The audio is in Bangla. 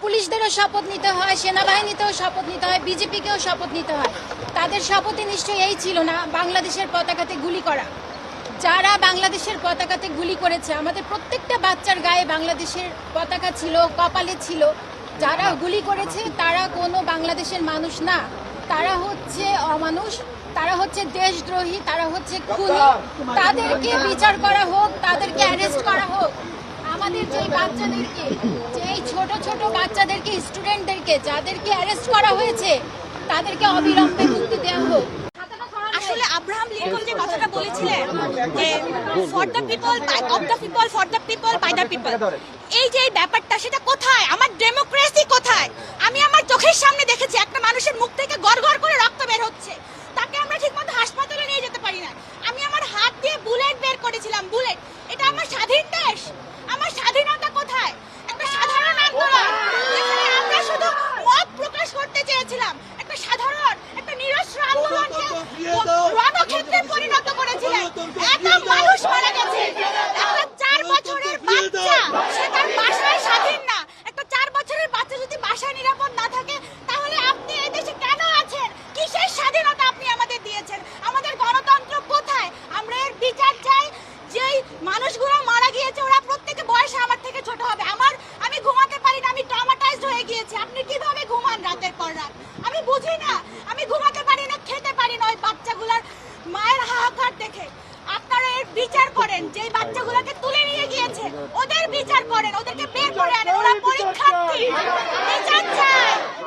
পুলিশদেরও শপথ নিতে হয়, সেনাবাহিনীতেও শপথ নিতে হয়, বিজেপিকেও শপথ নিতে হয়। তাদের শপথে নিশ্চয়ই এই ছিল না বাংলাদেশের পতাকাতে গুলি করা। যারা বাংলাদেশের পতাকাতে গুলি করেছে, আমাদের প্রত্যেকটা বাচ্চার গায়ে বাংলাদেশের পতাকা ছিল, কপালে ছিল। যারা গুলি করেছে তারা কোনো বাংলাদেশের মানুষ না, তারা হচ্ছে অমানুষ, তারা হচ্ছে দেশদ্রোহী, তারা হচ্ছে খুনি। তাদেরকে বিচার করা হোক, তাদেরকে অ্যারেস্ট করা হোক। আমাদের যে বাচ্চাদেরকে, যেই ছোট ছোট বাচ্চাদেরকে, স্টুডেন্টদেরকে যাদেরকে অ্যারেস্ট করা হয়েছে, তাদেরকে অবিলম্বে মুক্তি দেওয়া হোক। আসলে আব্রাহাম লিঙ্কন যে কথাটা বলেছিলেন যে for the people, of the people, for the people, by the people, এই যে ব্যাপারটা, সেটা কোথায়? আমার ডেমোক্রেট